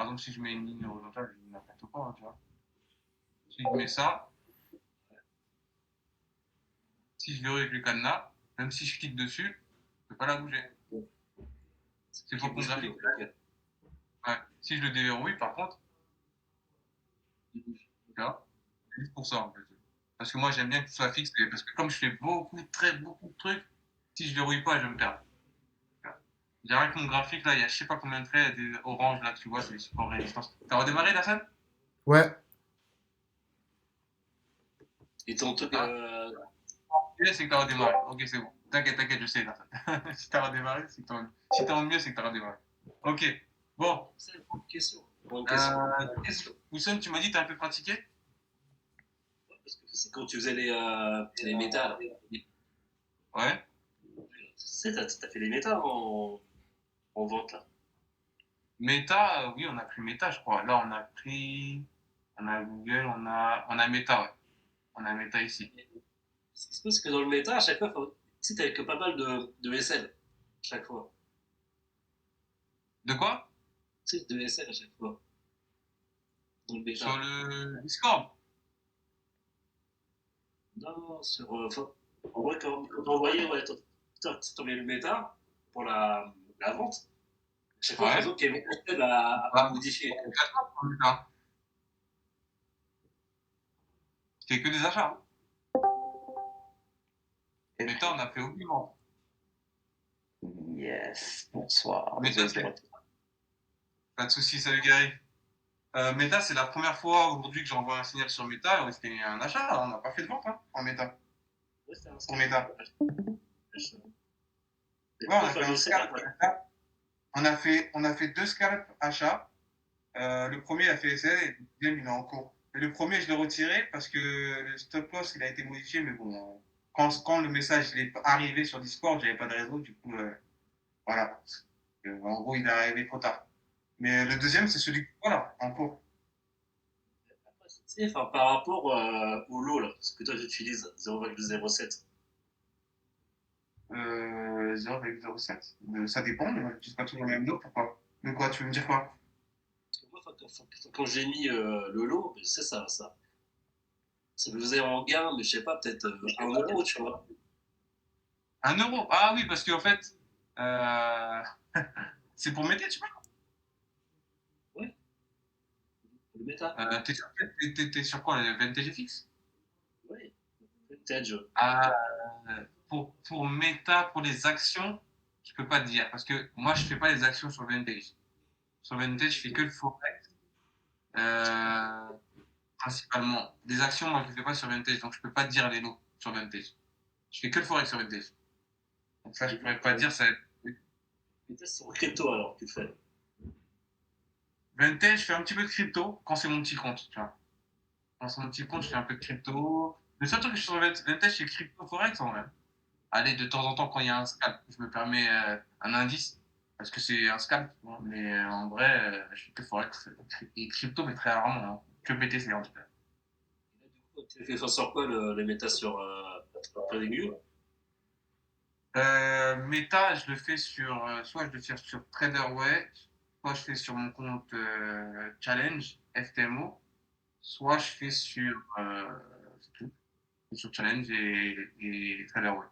Par exemple, si je mets une ligne horizontale, je dis n'importe quoi, hein, tu vois. Si je mets ça, si je verrouille avec le cadenas, même si je clique dessus, je ne peux pas la bouger. C'est Qui pour ton bouge plus, graphique. ok. Ouais. Si je le déverrouille, par contre, Il bouge. tu vois, c'est juste pour ça, en fait. Parce que moi, j'aime bien que tout soit fixe, parce que comme je fais beaucoup de trucs, si je verrouille pas, je me perds. J'ai rien que mon graphique, là, il y a je sais pas combien de traits, des oranges, là, tu vois, c'est super résistance. T'as redémarré la scène? Ouais. Et ton truc, Ah, c'est que t'as redémarré. Ok, c'est bon. T'inquiète, je sais, là. Si t'as redémarré, c'est que t'as si t'es en mieux, c'est que t'as redémarré. Ok. Bon. c'est une bonne question. Bonne question. Wissem, tu m'as dit que t'es un peu pratiqué? Parce que c'est quand tu faisais les méta, là. Ouais. Tu sais, t'as fait les méta en vente, là. Meta, oui, on a pris Meta, je crois. Là, on a pris. On a Google, on a Meta, ouais. On a Meta ici. Ce qui se passe, c'est que dans le méta, à chaque fois, tu sais, t'avais que pas mal de SL. Chaque fois. De quoi? Tu sais, de SL à chaque fois. Dans le Sur méta. le Discord. Non, sur. En vrai, quand t'envoyais, ouais, t'envoyais le méta pour la vente. À chaque fois, j'ai Ouais. l'impression qu'il y avait une SL à Ah, modifier. c'est 4 ans pour Meta. C'est que des achats. Meta, on a fait aucune vente. Yes, bonsoir. Meta, Désolé pour c'est. Pas de soucis, salut Gary. Meta, c'est la première fois aujourd'hui que j'envoie un signal sur Meta. Ouais, c'était un achat, on n'a pas fait de vente hein, en Meta. Ouais, c'était un Pour scalp. Meta. Mais Ouais, on pourquoi a faire fait un le scalp? scalp achat. On a fait deux scalps achats. Le premier a fait essai et le deuxième il est en cours. Et le premier, je l'ai retiré parce que le stop loss il a été modifié, mais bon, quand le message il est arrivé sur Discord, j'avais pas de réseau, du coup, voilà. En gros, il est arrivé trop tard. Mais le deuxième, c'est celui voilà, en cours. Tu sais, enfin, par rapport au lot, là, ce que toi tu utilises, 0,07. 0,07. Ça dépend, mais je ne pas toujours le même lot. Pourquoi? De quoi? Tu veux me dire quoi? Parce que moi, quand j'ai mis le lot, je sais, ça me faisait en gain, mais je sais pas, peut-être 1 euro, tu vois. 1 euro? Ah oui, parce qu'en fait, euh, c'est pour m'aider, tu vois. Ouais, le méta. T'es sur quoi? Le VNTG fixe? Ouais, vintage. Ah, pour Meta, pour les actions, je peux pas te dire. Parce que moi, je fais pas les actions sur Vintage. Sur Vintage, je fais que le Forex. Euh, principalement. Les actions, moi, je ne fais pas sur Vintage. Donc, je peux pas te dire les lots sur Vintage. Je fais que le Forex sur Vintage. Donc, ça, je pourrais pas dire. Ça... Méta, c'est sur crypto alors, tu le fais. Vintage, je fais un petit peu de crypto quand c'est mon petit compte. Tu vois. Quand c'est mon petit compte, je fais un peu de crypto. Le seul truc que je fais sur Vintage, c'est crypto Forex en vrai. Allez, de temps en temps, quand il y a un scalp, je me permets un indice, parce que c'est un scalp. Bon, mais en vrai, je fais que Forex et crypto, mais très rarement. Hein. Que BTC en tout cas. Et là, du coup, tu fais sur quoi le méta sur TradingView? Meta, je le fais sur, soit je le fais sur TraderWay, soit je fais sur mon compte Challenge, FTMO, soit je fais sur, c'est tout, sur Challenge et TraderWay.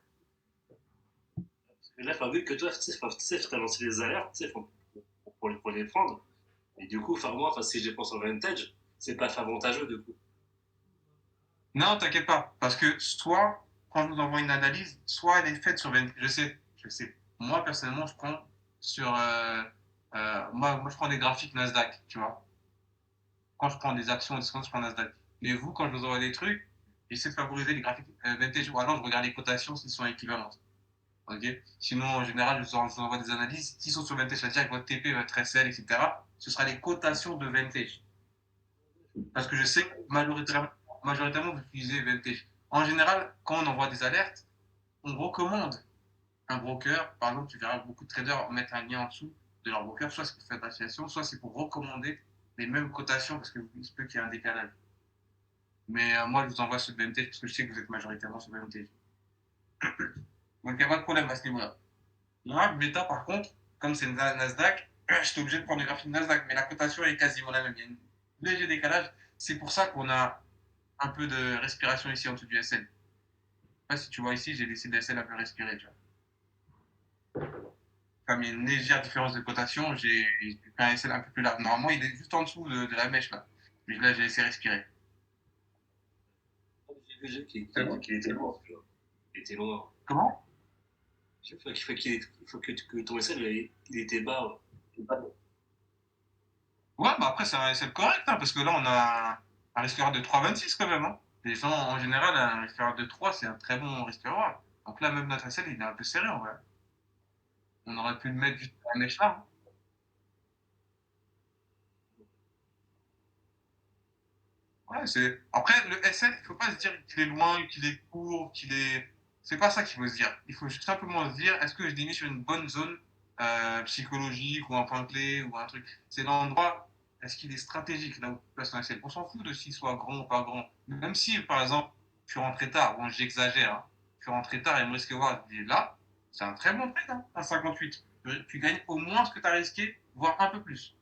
Parce que là, enfin, vu que toi, tu sais, tu as lancé les alertes, tu sais, pour les prendre. Et du coup, enfin, moi, enfin, si je les prends sur Vintage, c'est pas avantageux, du coup. Non, t'inquiète pas, parce que soit, quand je vous envoie une analyse, soit elle est faite sur 20. Je sais. Moi, personnellement, je prends sur. Moi, je prends des graphiques Nasdaq, tu vois. Quand je prends des actions et des je prends Nasdaq. Mais vous, quand je vous envoie des trucs, j'essaie de favoriser les graphiques vintage, ou alors je regarde les cotations s'ils sont équivalentes. Ok. Sinon, en général, je vous envoie des analyses. S'ils sont sur vintage, c'est-à-dire avec votre TP, votre SL, etc., ce sera les cotations de vintage. Parce que je sais que majoritairement, vous utilisez Vintage. En général, quand on envoie des alertes, on recommande un broker. Par exemple, tu verras beaucoup de traders mettre un lien en dessous de leur broker. Soit c'est pour faire de l'association, soit c'est pour recommander les mêmes cotations parce qu'il se peut qu'il y ait un décalage. Mais moi, je vous envoie sur Vintage parce que je sais que vous êtes majoritairement sur Vintage. Donc, il n'y a pas de problème à ce niveau-là. Moi, Beta, par contre, comme c'est Nasdaq, j'étais obligé de prendre le graphique Nasdaq, mais la cotation est quasiment la même. Il y a un léger décalage. C'est pour ça qu'on a un peu de respiration ici en dessous du SL. Je sais pas si tu vois ici, j'ai laissé le SL un peu respirer, tu vois. Comme il y a une légère différence de cotation, j'ai fait un SL un peu plus large. Normalement, il est juste en dessous de la mèche, là. Mais là, j'ai laissé respirer. J'ai vu C'est bon. qu'il était loin, tu vois. Il était loin. Comment? Il faut que ton SL il était bas. Ouais. Ouais, bah après, c'est un SL correct, hein, parce que là, on a un respirat de 3,26 quand même. Hein. Les gens, en général, un respirat de 3, c'est un très bon respirat. Donc là, même notre SL, il est un peu serré, en vrai. On aurait pu le mettre juste à la mèche là. Hein. Ouais, c'est... Après, le SL, il faut pas se dire qu'il est loin, qu'il est court, qu'il est... C'est pas ça qu'il faut se dire. Il faut simplement se dire, est-ce que je l'ai mis sur une bonne zone psychologique ou un point clé ou un truc. C'est l'endroit, est-ce qu'il est stratégique là où tu places ton SL. On s'en fout de s'il soit grand ou pas grand. Même si, par exemple, tu rentres tard, bon, j'exagère, hein. Tu rentres tard et me risque voir, je dis là, c'est un très bon trade, hein, un 58. Tu gagnes au moins ce que tu as risqué, voire un peu plus.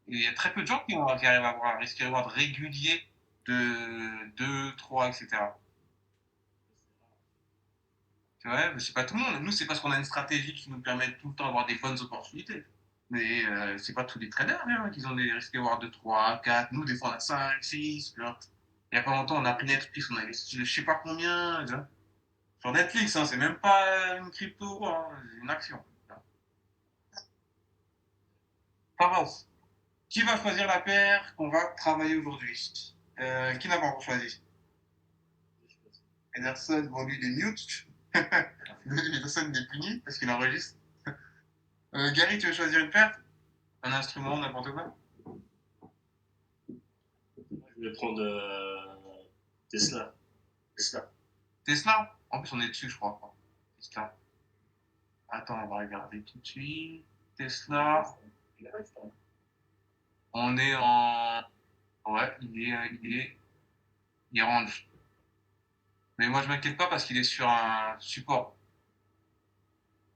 Il y a très peu de gens qui arrivent à avoir un risque reward régulier de 2, 3, etc. Tu vois, mais c'est pas tout le monde. Nous, c'est parce qu'on a une stratégie qui nous permet tout le temps d'avoir des bonnes opportunités. Mais c'est pas tous les traders hein, qui ont des risques reward de 3, 4. Nous, des fois, on a 5, 6. Tu vois. Il y a pas longtemps, on a pris Netflix, on a investi je sais pas combien. Tu vois. Sur Netflix, hein, c'est même pas une crypto, hein, c'est une action. Par qui va choisir la paire qu'on va travailler aujourd'hui qui n'a pas encore choisi? Ederson, bon, lui, il est mute. Ederson, il est puni parce qu'il enregistre. Gary, tu veux choisir une paire? Un instrument, n'importe quoi? Je vais prendre Tesla. Tesla. Tesla? En plus, on est dessus, je crois. Tesla. Attends, on va regarder tout de suite. Tesla. On est en. Ouais, il est range. Mais moi, je m'inquiète pas parce qu'il est sur un support.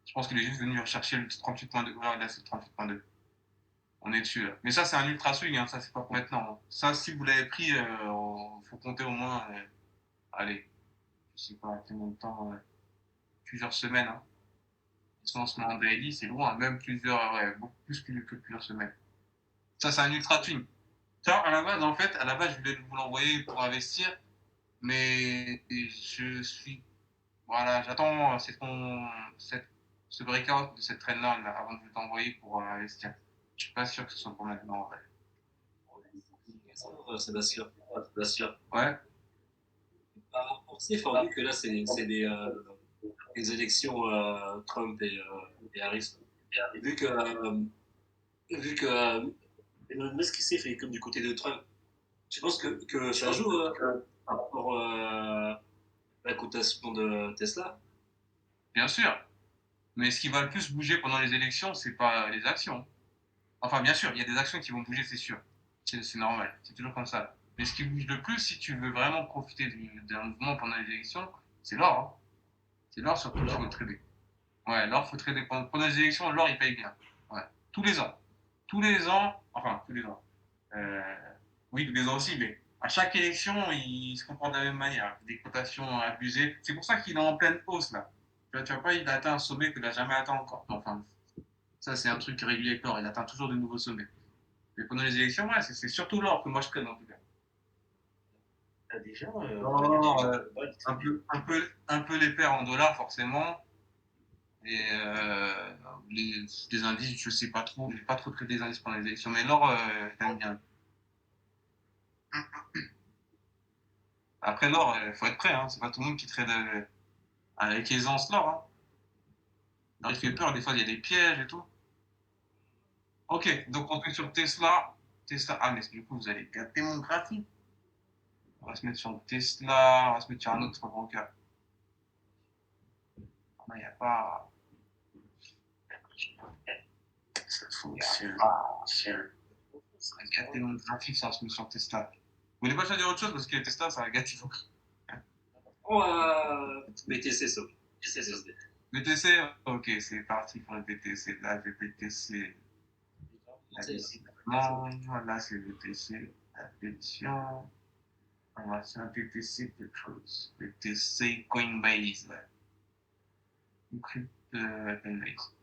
Je pense qu'il est juste venu rechercher le 38.2. Voilà, là, c'est le 38.2. On est dessus là. Mais ça, c'est un ultra swing, hein. Ça, c'est pas pour maintenant. Hein. Ça, si vous l'avez pris, faut compter au moins, allez, je sais pas, combien de temps, plusieurs semaines. Hein. Sinon, on se met en daily, c'est loin, même plusieurs, ouais, beaucoup plus que plusieurs semaines. Ça, c'est un ultra swing. Ça, à la base, en fait, à la base, je voulais vous l'envoyer pour investir, mais je suis, voilà, j'attends ce breakout de cette traîne-là là, avant de vous l'envoyer pour investir. Je suis pas sûr que ce soit pour maintenant, en vrai. Sébastien. Sébastien. Ouais. Par rapport, tu sais, vu que là, c'est des élections Trump et Harris. Vu que, vu que Elon Musk ici fait comme du côté de Trump, tu penses que ça joue par rapport à la cotation de Tesla? Bien sûr. Mais ce qui va le plus bouger pendant les élections, c'est pas les actions. Enfin, bien sûr, il y a des actions qui vont bouger, c'est sûr. C'est normal. C'est toujours comme ça. Mais ce qui bouge le plus, si tu veux vraiment profiter d'un mouvement pendant les élections, c'est l'or. Hein. C'est l'or surtout qu'il faut trader. Ouais, l'or, faut trader. Pendant les élections, l'or, il paye bien. Ouais. Tous les ans. Tous les ans. Enfin, tous les ans. Euh, oui, tous les ans aussi, mais à chaque élection, il se comporte de la même manière. Des cotations abusées. C'est pour ça qu'il est en pleine hausse, là. Tu vois pas, il a atteint un sommet qu'il n'a jamais atteint encore. Enfin, ça, c'est un truc régulier avec l'or. Il atteint toujours de nouveaux sommets. Mais pendant les élections, ouais, c'est surtout l'or que moi je traîne en tout cas. Ah, déjà, L'or, un peu les paires en dollars, forcément. Et les indices, je sais pas trop. J'ai pas trop traité des indices pendant les élections. Mais l'or, j'aime bien. Après, l'or, il faut être prêt. Hein. C'est pas tout le monde qui trade avec aisance l'or. Hein. Alors, il fait peur. Des fois, il y a des pièges et tout. Ok, donc on est sur Tesla. Tesla. Ah, mais du coup, vous allez gâter mon graphique. On va se mettre sur Tesla. On va se mettre sur un autre broker. Il n'y a pas. Ça fonctionne. Ça va gâter mon graphique, ça se met sur Tesla. Vous voulez pas choisir autre chose parce que Tesla, ça va gâter. On va BTC, ça. BTC. BTC, ok, c'est parti pour le BTC. Là, le BTC, là, c'est BTC, la pétition, formation BTC, quelque chose. BTC Coinbase, Coinbase.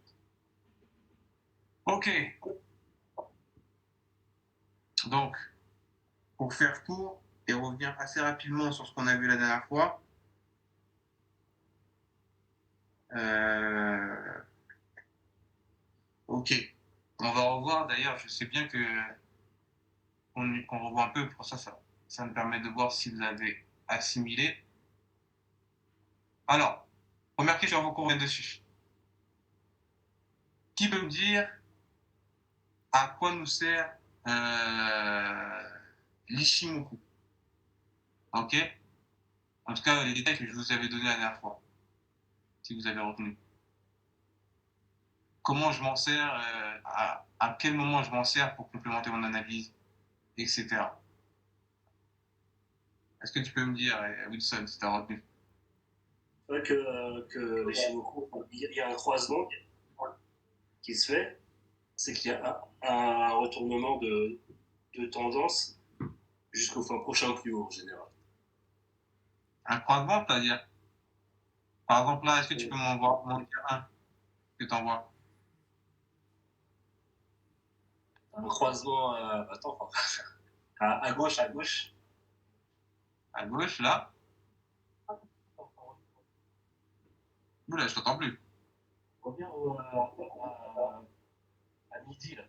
Ok, donc, pour faire court et revenir assez rapidement sur ce qu'on a vu la dernière fois, euh, ok, on va revoir d'ailleurs, je sais bien que qu'on revoit un peu, pour ça me permet de voir si vous avez assimilé. Alors, première question avant qu'on revienne dessus. Qui peut me dire à quoi nous sert l'Ishimoku? Ok? En tout cas, les détails que je vous avais donnés la dernière fois, si vous avez retenu. Comment je m'en sers, à quel moment je m'en sers pour complémenter mon analyse, etc. Est-ce que tu peux me dire, Wilson, si tu as retenu? C'est vrai que les Shimoku, il y a un croisement qui se fait, c'est qu'il y a un retournement de tendance jusqu'au prochain plus haut en général. Un croisement, c'est-à-dire, par exemple, là, est-ce que tu peux m'en dire un que tu envoies? Un croisement, attends, à gauche, à gauche. À gauche, là? Oula, je t'entends plus. Reviens à midi, là,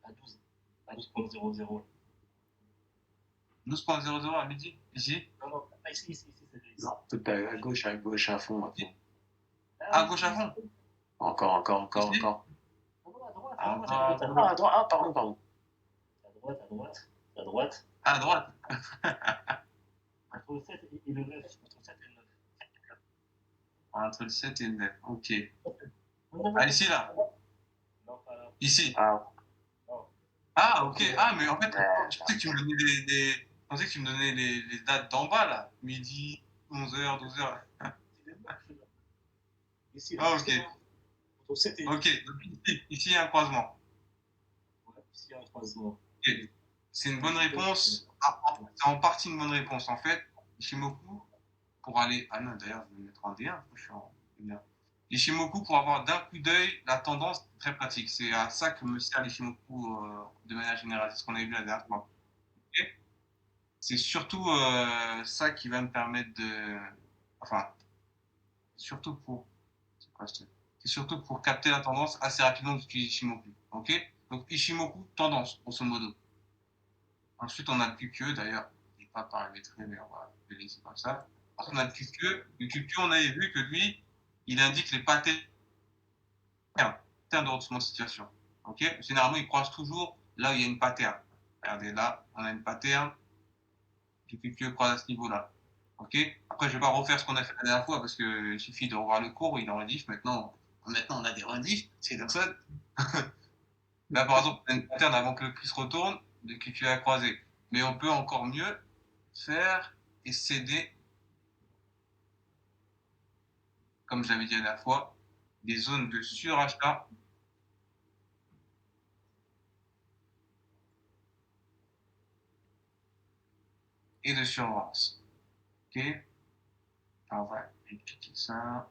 à 12, à 12,00. 12,00 à midi, ici? Non, non, pas ici, ici, ici, c'est ici. Non, tout à gauche à fond maintenant. À gauche à fond? Encore. Ici? À droite, À à droite, droite. à droite. À droite, ah, pardon. À droite. À droite. Entre le 7 et le 9. Entre le 7 et le 9. Entre le 7 et le 9. Ok. Non, Ah, ici, là? non, pas là. Ici? Ah, Non. Ah, ok. Ah, mais en fait, je pensais que tu me donnais je pensais que tu me donnais les dates d'en bas, là. Midi, 11h, 12h. Ici, là, Ah, ok. justement. Entre le 7 et le 9. Ok. Donc, ici, il y a un croisement. Ouais, ici, il y a un croisement. Ok. C'est une bonne réponse. Ah, c'est en partie une bonne réponse, en fait. Ishimoku, pour aller. Ah non, d'ailleurs, je vais me mettre en D1. Je suis en D1. L'Ishimoku, pour avoir d'un coup d'œil la tendance, très pratique. C'est à ça que me sert l'Ishimoku de manière générale. C'est ce qu'on avait vu la dernière fois. Ok. C'est surtout ça qui va me permettre de. Enfin, surtout pour. C'est quoi ce truc? C'est surtout pour capter la tendance assez rapidement d'utiliser Ishimoku. Ok. Donc Ishimoku, tendance, grosso modo. Ensuite, on a le QQ, d'ailleurs, il n'est pas paramétré, mais on va le laisser comme ça. Ensuite, on a le QQ. Le QQ, on avait vu que lui, il indique les patterns de retournement de situation. Ok. Généralement, il croise toujours là où il y a une pattern. Regardez, là, on a une pattern. Le QQ croise à ce niveau-là. Ok. Après, je ne vais pas refaire ce qu'on a fait la dernière fois parce qu'il suffit de revoir le cours, il est en rediff. Maintenant, on a des rediffs, c'est comme ça. Là, par exemple, on a une pattern avant que le prix se retourne, de QQ à croiser. Mais on peut encore mieux faire et céder, comme j'avais dit la dernière fois, des zones de surachat et de survente. Ok. Alors, on va expliquer ça.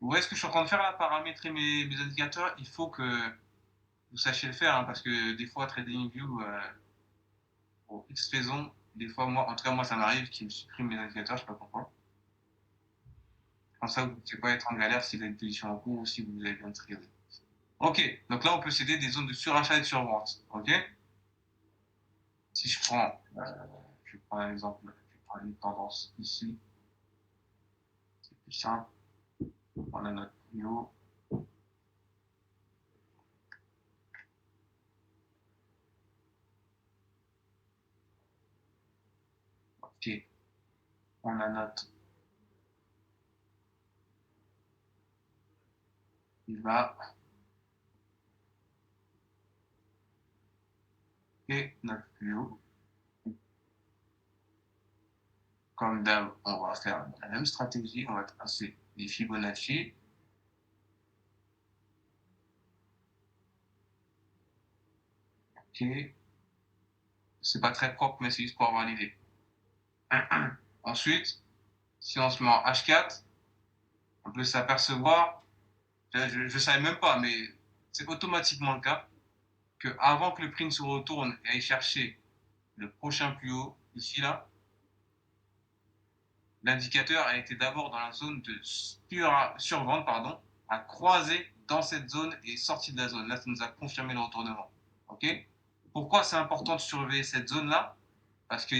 Vous voyez ce que je suis en train de faire là, paramétrer mes indicateurs? Il faut que vous sachiez le faire, hein, parce que des fois, TradingView, pour X raisons, des fois, moi, en tout cas, moi, ça m'arrive qu'il me supprime mes indicateurs, je sais pas pourquoi. Comme ça, vous ne pouvez pas être en galère si vous avez une position en cours ou si vous avez bien tradé. Ok, donc là, on peut céder des zones de surachat et de survente. Ok. Si je prends un exemple, je prends une tendance ici, c'est plus simple. On a notre plus haut. Ok, on a notre il va et notre plus haut. Comme d'hab, on va faire la même stratégie. On va tracer les Fibonacci. Ok. C'est pas très propre, mais c'est juste pour avoir l'idée. Ensuite, si on se met en H4, on peut s'apercevoir, je ne savais même pas, mais c'est automatiquement le cas, que avant que le prix ne se retourne et aille chercher le prochain plus haut, ici là, l'indicateur a été d'abord dans la zone de survente, pardon, a croisé dans cette zone et est sorti de la zone. Là, ça nous a confirmé le retournement. Ok. Pourquoi c'est important de surveiller cette zone-là? Parce que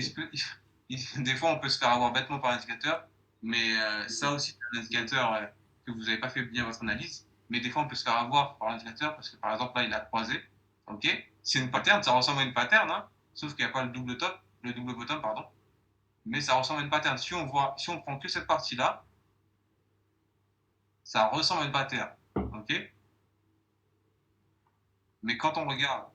des fois, on peut se faire avoir bêtement par l'indicateur, mais ça aussi, c'est un indicateur que vous n'avez pas fait bien votre analyse. Mais des fois, on peut se faire avoir par l'indicateur parce que, par exemple, là, il a croisé. Ok. C'est une pattern, ça ressemble à une pattern, hein, sauf qu'il n'y a pas le double top, le double bottom, pardon. Mais ça ressemble à une pattern. Si on prend que cette partie-là, ça ressemble à une pattern. Ok. Mais quand on regarde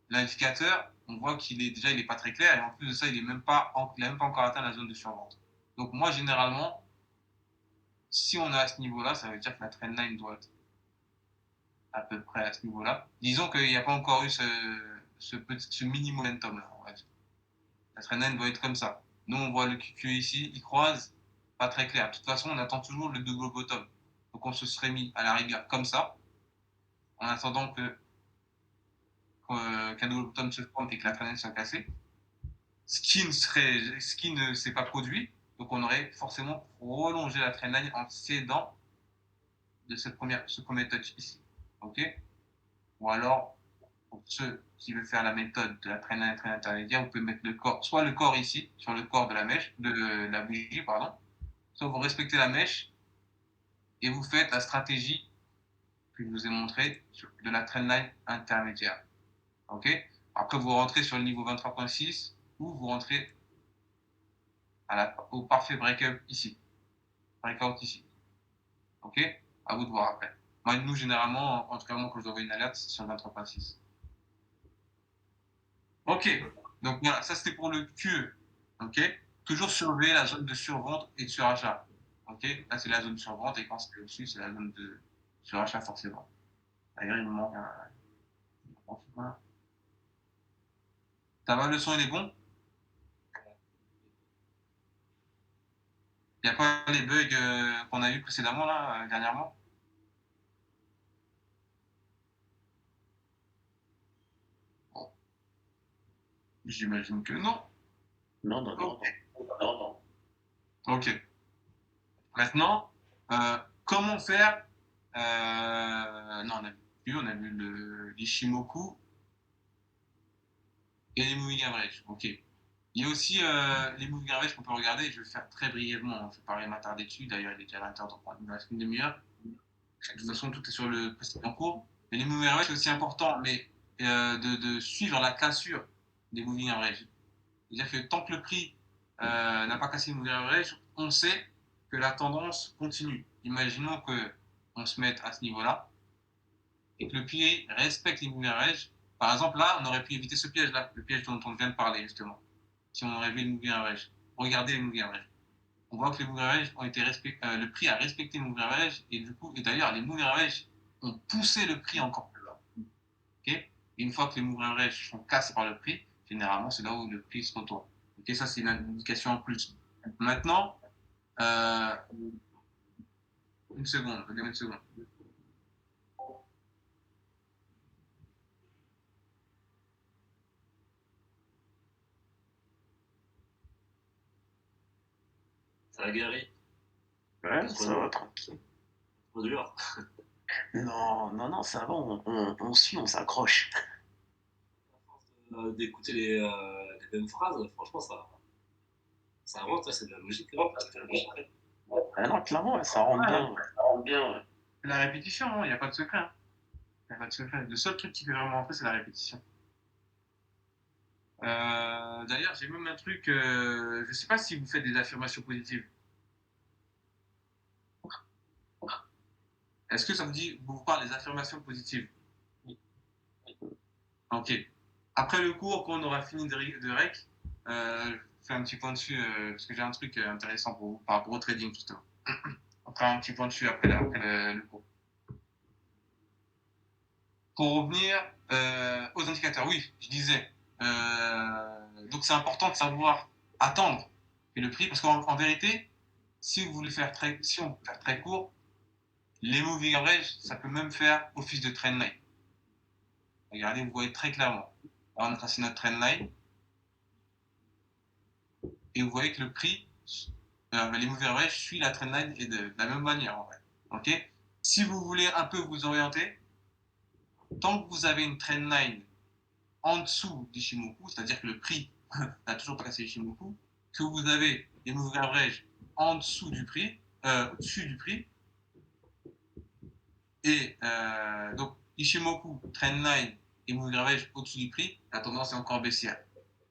l'indicateur, on voit il est pas très clair et en plus de ça, il n'a même pas encore atteint la zone de survente. Donc moi, généralement, si on est à ce niveau-là, ça veut dire que la trendline doit être à peu près à ce niveau-là. Disons qu'il n'y a pas encore eu ce mini momentum là, on va dire. La trendline doit être comme ça. Nous, on voit le QQ ici, il croise, pas très clair. De toute façon, on attend toujours le double bottom. Donc on se serait mis à la rigueur comme ça, en attendant qu'un double bottom se forme et que la trendline soit cassée. Ce qui ne s'est pas produit. Donc on aurait forcément prolongé la trendline en cédant de ce premier touch ici. Ok. Ou alors, pour ceux qui veulent faire la méthode de la trendline intermédiaire, vous pouvez mettre le corps, soit le corps ici, sur le corps de la mèche, de la bougie, pardon, soit vous respectez la mèche et vous faites la stratégie que je vous ai montrée de la trendline intermédiaire. Ok. Après, vous rentrez sur le niveau 23.6 ou vous rentrez au parfait break-up ici. Breakout ici. Ok. À vous de voir après. Moi, nous, généralement, en tout cas, moi, quand je dois une alerte, c'est sur le 23.6. Ok. Donc voilà, ça c'était pour le QE. Ok. Toujours surveiller la zone de survente et de surachat. Ok. Là, c'est la zone de survente et quand c'est au-dessus, c'est la zone de surachat forcément. D'ailleurs, il me manque un. Ça va, le son, il est bon? Il n'y a pas les bugs qu'on a eu précédemment, là, dernièrement? Bon, j'imagine que non. Non, non, non, Ok. non, non. Ok. Maintenant, comment faire non, on a vu l'Ishimoku et les moving average. Ok. Il y a aussi les moving average qu'on peut regarder. Je vais le faire très brièvement. Je ne vais pas rien m'attarder dessus. D'ailleurs, il est déjà à l'intérieur, donc il me reste une demi-heure. De toute façon, tout est sur le précédent cours. Mais les moving average, c'est aussi important mais, de suivre la cassure des moving average. C'est-à-dire que tant que le prix n'a pas cassé le moving average, on sait que la tendance continue. Imaginons qu'on se mette à ce niveau-là et que le prix respecte les moving average. Par exemple, là, on aurait pu éviter ce piège-là, le piège dont on vient de parler justement, si on aurait vu le moving average. Regardez les moving average. On voit que les moving average ont été le prix a respecté le moving average et du coup, et d'ailleurs, les moving average ont poussé le prix encore plus bas. Okay. Et une fois que les moving average sont cassés par le prix, généralement, c'est là où le prix se retourne. Ok, ça c'est une indication en plus. Maintenant, euh, une seconde, donnez-moi une seconde. Ça a guéri. Ouais, ça va, tranquille. Trop dur. Non, non, non, ça va, on suit, on s'accroche. D'écouter les mêmes phrases, franchement, ça rentre, c'est de la logique. Hein. Ah non, clairement, ouais, ça rentre bien. Ouais. Ça rentre bien, ouais. La répétition, il n'y a pas de secret. Il n'y a pas de secret. Le seul truc qui fait vraiment rentrer, c'est la répétition. D'ailleurs, j'ai même un truc, je ne sais pas si vous faites des affirmations positives. Est-ce que ça vous parle des affirmations positives? Ok. Après le cours, quand on aura fini de rec, faire un petit point dessus parce que j'ai un truc intéressant pour vous par rapport au trading, justement. On fera un petit point dessus après le cours. Pour revenir aux indicateurs, oui, je disais. Donc c'est important de savoir attendre le prix parce qu'en vérité, si on veut faire très court, les moving average, ça peut même faire office de trend line. Regardez, vous voyez très clairement. Là, on a tracé notre trend line et vous voyez que le prix, les moving average suit la trend line et de la même manière en vrai. Ok. Si vous voulez un peu vous orienter, tant que vous avez une trend line en dessous d'Ishimoku, c'est-à-dire que le prix n'a toujours pas cassé Ishimoku, que vous avez les moving average en dessous du prix, au-dessus du prix, et donc Ishimoku, trendline et moving average au-dessus du prix, la tendance est encore baissière.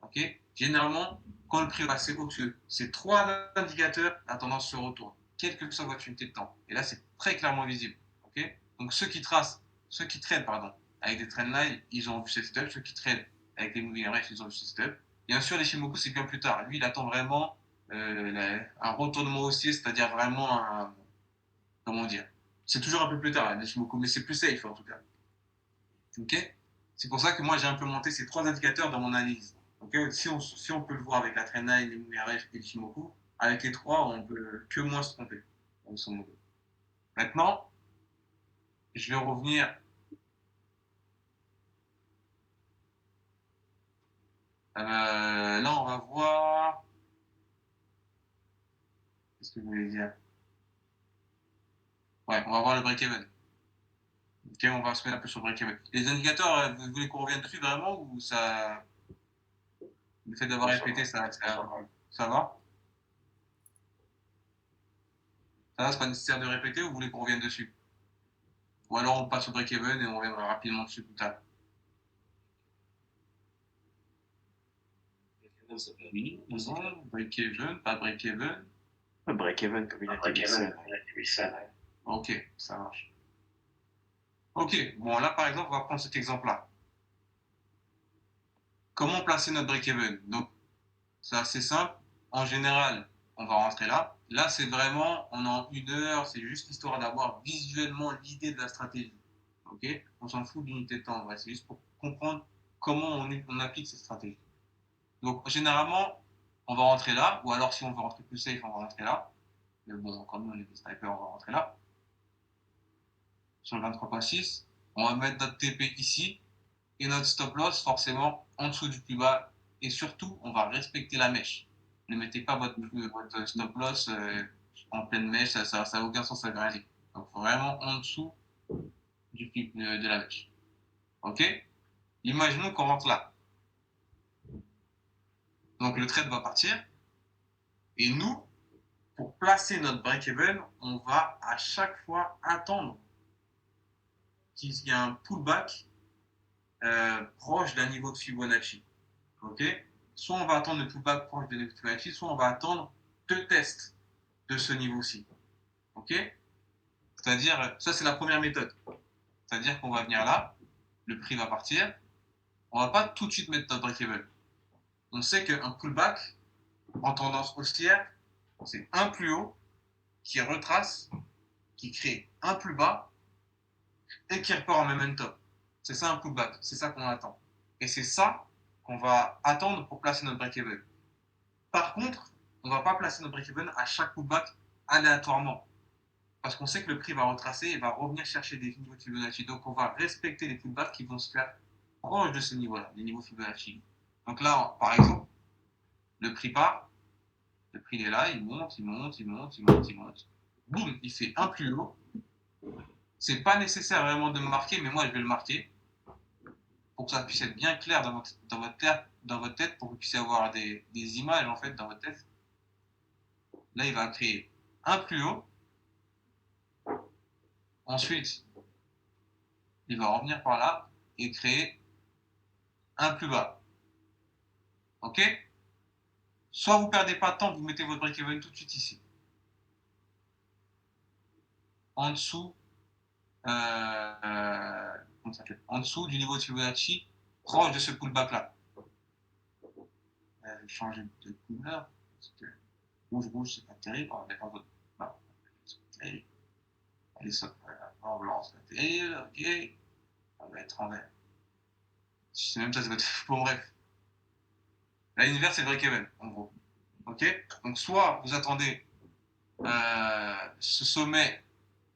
Okay. Généralement, quand le prix va passer au-dessus, ces trois indicateurs, la tendance se retourne, quelle que soit votre unité de temps. Et là, c'est très clairement visible. Okay. Donc ceux qui traitent avec des trendlines, ils ont vu ces setups. Ceux qui traitent avec des moving average, ils ont vu ces setups. Bien sûr, l'Ishimoku, c'est bien plus tard. Lui, il attend vraiment un retournement haussier, c'est-à-dire vraiment un, comment dire, c'est toujours un peu plus tard, l'Ishimoku, mais c'est plus safe en tout cas. Ok. C'est pour ça que moi j'ai implémenté ces trois indicateurs dans mon analyse. Okay. Si on peut le voir avec la trendline, les moving average et l'Ishimoku, avec les trois, on peut que moins se tromper. Maintenant, je vais revenir. Là, on va voir. Qu'est-ce que je voulais dire? Ouais, on va voir le break-even. Ok, on va se mettre un peu sur le break-even. Les indicateurs, vous voulez qu'on revienne dessus vraiment ou ça. Le fait d'avoir répété, ça va? Ça va, c'est pas nécessaire de répéter ou vous voulez qu'on revienne dessus? Ou alors on passe au break-even et on reviendra rapidement dessus plus tard. Oui, break-even, pas break-even. Break-even, comme il a dit Wilson. Ok, ça marche. Ok, bon là par exemple, on va prendre cet exemple-là. Comment placer notre break-even? Donc, c'est assez simple. En général, on va rentrer là. Là, c'est vraiment, on est en 1 heure, c'est juste histoire d'avoir visuellement l'idée de la stratégie. Ok. On s'en fout de l'unité de temps, en vrai. C'est juste pour comprendre comment on applique cette stratégie. Donc, généralement, on va rentrer là, ou alors si on veut rentrer plus safe, on va rentrer là. Mais bon, comme nous, on est des snipers, on va rentrer là. Sur le 23.6, on va mettre notre TP ici, et notre stop loss, forcément, en dessous du plus bas. Et surtout, on va respecter la mèche. Ne mettez pas votre stop loss en pleine mèche, ça n'a aucun sens, ça veut rien dire. Donc, vraiment en dessous de la mèche. Ok. Imaginons qu'on rentre là. Donc, le trade va partir. Et nous, pour placer notre break-even, on va à chaque fois attendre qu'il y ait un pullback proche d'un niveau de Fibonacci. Ok. Soit on va attendre le pullback proche de niveau de Fibonacci, soit on va attendre 2 tests de ce niveau-ci. Ok. C'est-à-dire, ça c'est la première méthode. C'est-à-dire qu'on va venir là, le prix va partir, on va pas tout de suite mettre notre break-even. On sait qu'un pullback en tendance haussière, c'est un plus haut qui retrace, qui crée un plus bas et qui repart en momentum. C'est ça un pullback, c'est ça qu'on attend. Et c'est ça qu'on va attendre pour placer notre break-even. Par contre, on ne va pas placer notre break-even à chaque pullback aléatoirement. Parce qu'on sait que le prix va retracer et va revenir chercher des niveaux de Fibonacci. Donc on va respecter les pullbacks qui vont se faire proches de ce niveau-là, les niveaux Fibonacci. Donc là, par exemple, le prix part, le prix il est là, il monte, il monte, il monte, il monte, il monte. Boum, il fait un plus haut. C'est pas nécessaire vraiment de me marquer, mais moi je vais le marquer pour que ça puisse être bien clair dans votre tête, pour que vous puissiez avoir des images en fait dans votre tête. Là, il va créer un plus haut. Ensuite, il va revenir par là et créer un plus bas. Ok. Soit vous ne perdez pas de temps, vous mettez votre break-even tout de suite ici. En dessous, en dessous du niveau de Fibonacci, proche de ce pullback là. changer de couleur. Parce que rouge, c'est pas terrible. On va mettre en jaune. Non, c'est pas terrible. Allez, ça, en blanc, c'est pas terrible. Ok. On va mettre en vert. Je sais même pas, ça va être. Bon, bref. Là, l'univers, c'est le break-even, en gros. Ok. Donc, soit vous attendez ce sommet,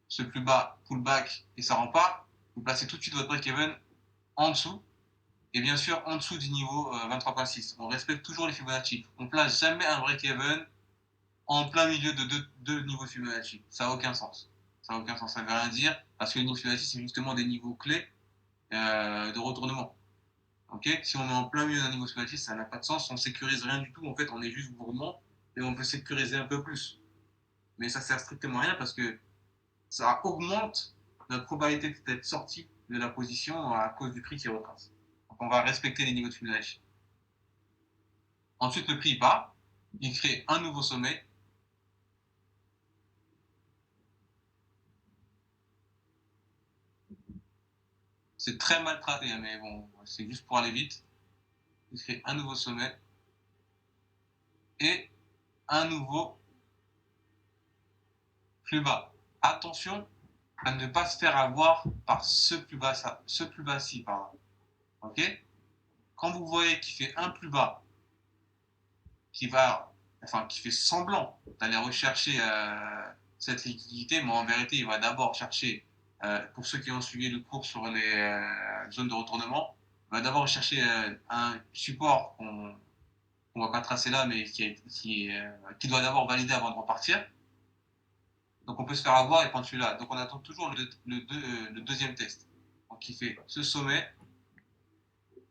ce plus bas, pullback, et ça repart. Vous placez tout de suite votre break-even en dessous. Et bien sûr, en dessous du niveau 23.6. On respecte toujours les Fibonacci. On ne place jamais un break-even en plein milieu de deux niveaux Fibonacci. Ça n'a aucun sens. Ça n'a aucun sens. Ça ne veut rien dire parce que les niveaux Fibonacci, c'est justement des niveaux clés de retournement. Okay, si on est en plein milieu d'un niveau Fibonacci, ça n'a pas de sens. On ne sécurise rien du tout. En fait, on est juste gourmand et on peut sécuriser un peu plus. Mais ça ne sert strictement à rien parce que ça augmente notre probabilité d'être sorti de la position à cause du prix qui retrace. Donc on va respecter les niveaux de Fibonacci. Ensuite, le prix part, il crée un nouveau sommet. C'est très mal traité, mais bon, c'est juste pour aller vite. Il crée un nouveau sommet et un nouveau plus bas. Attention à ne pas se faire avoir par ce plus bas-ci, pardon. Ok? Quand vous voyez qu'il fait un plus bas, qui fait semblant d'aller rechercher cette liquidité, mais en vérité, il va d'abord chercher, pour ceux qui ont suivi le cours sur les zones de retournement, il va d'abord chercher un support qu'on ne va pas tracer là, mais qui doit d'abord valider avant de repartir. Donc on peut se faire avoir et prendre celui-là. Donc on attend toujours le deuxième test. Donc il fait ce sommet,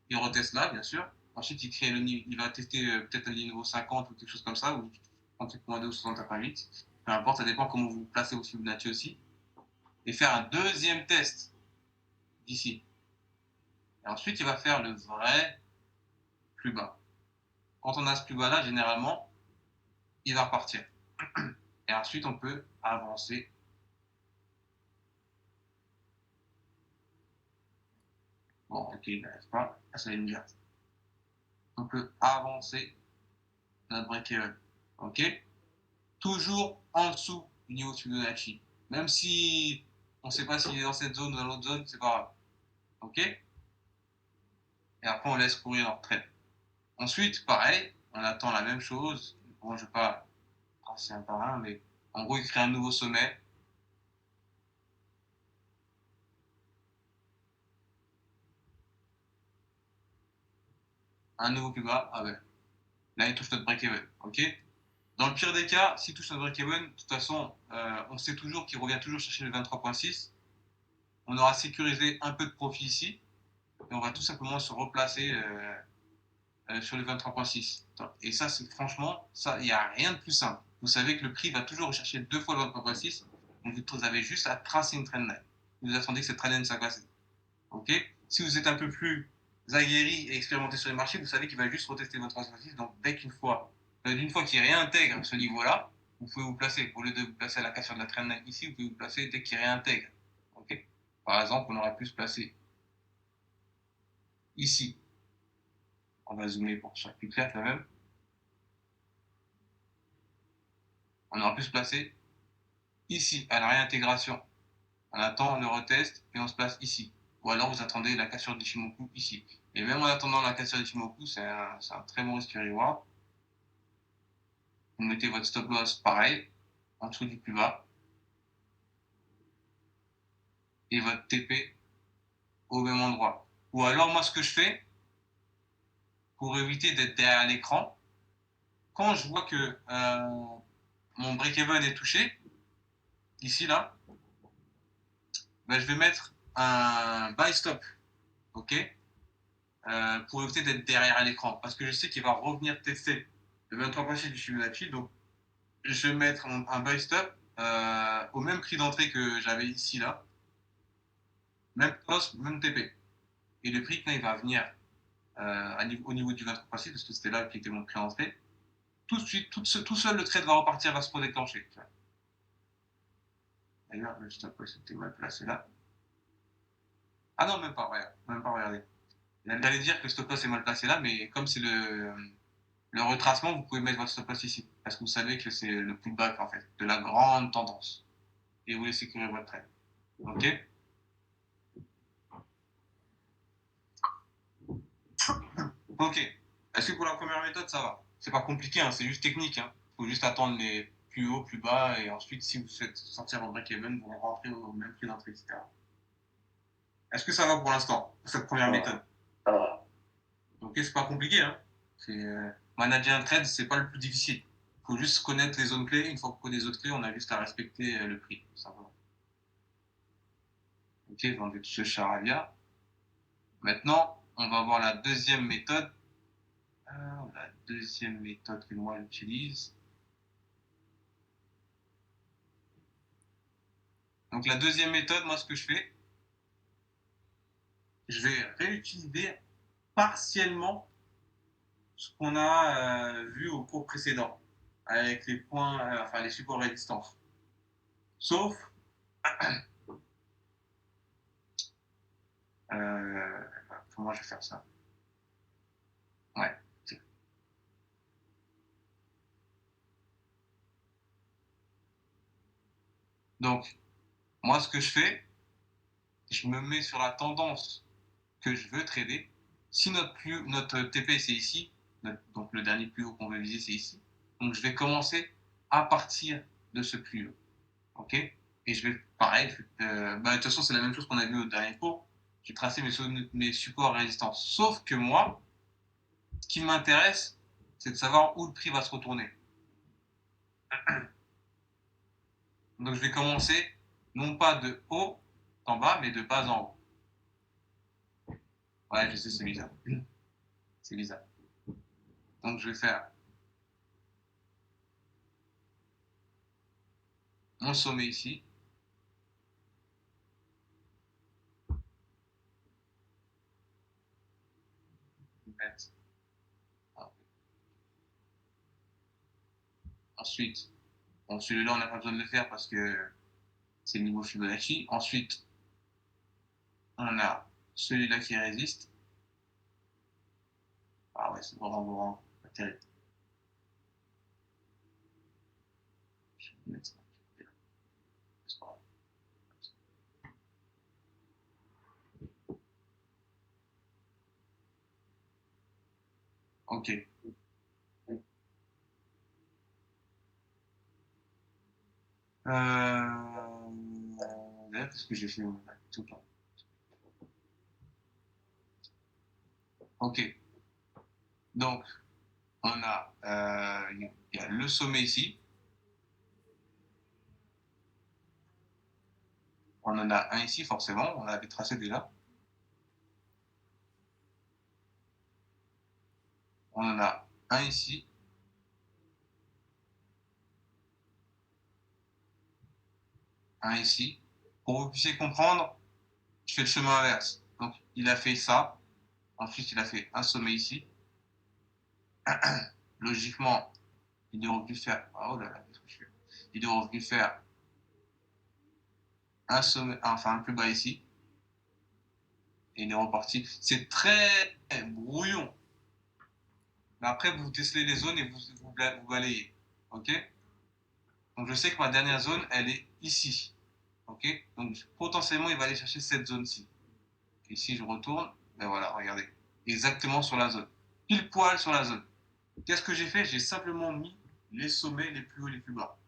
il reteste là, bien sûr. Ensuite, il va tester peut-être un niveau 50 ou quelque chose comme ça, ou 38.2 ou 60.8. Peu importe, ça dépend comment vous placez vos Fibonacci aussi. Et faire un deuxième test d'ici. Et ensuite, il va faire le vrai plus bas. Quand on a ce plus bas là, généralement, il va repartir. Et ensuite, on peut avancer. Bon, ok, il n'arrive pas. Ah, ça va une gerte. On peut avancer notre break-even. Ok? Toujours en dessous du niveau de Fibonacci. Même si on ne sait pas s'il est dans cette zone ou dans l'autre zone, c'est pas grave. Ok? Et après, on laisse courir notre trade. Ensuite, pareil, on attend la même chose. Bon, je ne vais pas tracer un par un, mais en gros, il crée un nouveau sommet. Un nouveau plus bas. Ah ben, là, il touche notre break-even. Ok? Dans le pire des cas, s'il touche notre break-even, de toute façon, on sait toujours qu'il revient toujours chercher le 23.6. On aura sécurisé un peu de profit ici. Et on va tout simplement se replacer sur le 23.6. Et ça, c'est franchement, il n'y a rien de plus simple. Vous savez que le prix va toujours rechercher deux fois le 23.6. Donc vous avez juste à tracer une trendline. Vous attendez que cette trendline soit cassée. Ok? Si vous êtes un peu plus aguerri et expérimenté sur les marchés, vous savez qu'il va juste retester le 23.6. Donc d'une fois qu'il réintègre ce niveau-là, vous pouvez vous placer. Au lieu de vous placer à la cassure de la trendline ici, vous pouvez vous placer dès qu'il réintègre. Ok? Par exemple, on aurait pu se placer ici. On va zoomer pour que ce soit plus clair quand même. On aurait pu se placer ici, à la réintégration. On attend le retest et on se place ici. Ou alors vous attendez la cassure d'Ichimoku ici. Et même en attendant la cassure d'Ichimoku, c'est un très bon risque reward. Vous mettez votre stop loss pareil, en dessous du plus bas. Et votre TP au même endroit. Ou alors moi ce que je fais, pour éviter d'être derrière l'écran, quand je vois que mon break-even est touché, ici là, ben, je vais mettre un buy stop, ok, pour éviter d'être derrière l'écran. Parce que je sais qu'il va revenir tester le 23.6 du Fibonacci. Donc, je vais mettre un buy stop au même prix d'entrée que j'avais ici, là. Même poste, même TP. Et le prix, quand il va venir au niveau du 23.6, parce que c'était là qui était mon prix d'entrée, tout de suite, tout seul, le trade va repartir, va se déclencher. D'ailleurs, le stop loss était mal placé là. Ah non, même pas, regarde. Même pas, regardez. J'allais dire que le stop loss est mal placé là, mais comme c'est le Le retracement, vous pouvez mettre votre stop loss ici, parce que vous savez que c'est le pullback en fait, de la grande tendance. Et vous laissez courir votre trade. Ok? Ok. Est-ce que pour la première méthode, ça va? C'est pas compliqué, hein, c'est juste technique. Hein. Faut juste attendre les plus hauts, plus bas, et ensuite, si vous faites sortir votre break-even, vous rentrez au même prix d'entrée, etc. Est-ce que ça va pour l'instant, pour cette première méthode? Ça va. Ok, c'est pas compliqué. Hein. Manager un trade, c'est pas le plus difficile. Il faut juste connaître les zones clés. Une fois qu'on connaît les autres clés, on a juste à respecter le prix. Simplement. Ok, vendez ce charabia. Maintenant, on va voir la deuxième méthode. La deuxième méthode que moi j'utilise. Donc la deuxième méthode, moi ce que je fais, je vais réutiliser partiellement ce qu'on a vu au cours précédent, avec les points, enfin les supports résistance. Sauf, comment je vais faire ça? Ouais. Donc, moi ce que je fais, je me mets sur la tendance que je veux trader. Si notre TP c'est ici, donc le dernier plus haut qu'on veut viser c'est ici, donc je vais commencer à partir de ce plus haut. Ok? Et je vais, pareil, de toute façon c'est la même chose qu'on a vu au dernier cours, j'ai tracé mes supports résistance. Sauf que moi, ce qui m'intéresse, c'est de savoir où le prix va se retourner. Donc je vais commencer non pas de haut en bas, mais de bas en haut. Ouais, je sais, c'est bizarre. C'est bizarre. Donc je vais faire mon sommet ici. Ensuite, bon, celui-là, on n'a pas besoin de le faire parce que c'est le niveau Fibonacci. Ensuite, on a celui-là qui résiste. Ah ouais, c'est vraiment pas terrible. Je vais mettre ça. Ok. Qu'est-ce que j'ai fait tout le temps. Ok. Donc, on a, y a le sommet ici. On en a un ici, forcément. On l'avait tracé déjà. On en a un ici. Un ici. Pour que vous puissiez comprendre, je fais le chemin inverse. Donc, il a fait ça. Ensuite, il a fait un sommet ici. Logiquement, il devrait dû faire. Oh là là, qu'est-ce que je fais? Il devrait dû faire un sommet, enfin un plus bas ici. Et il est reparti. C'est très brouillon. Mais après, vous décelez les zones et vous balayez. Ok? Donc, je sais que ma dernière zone, elle est ici. Ok? Donc, potentiellement, il va aller chercher cette zone-ci. Et si je retourne, ben voilà, regardez. Exactement sur la zone. Pile poil sur la zone. Qu'est-ce que j'ai fait? J'ai simplement mis les sommets les plus hauts et les plus bas.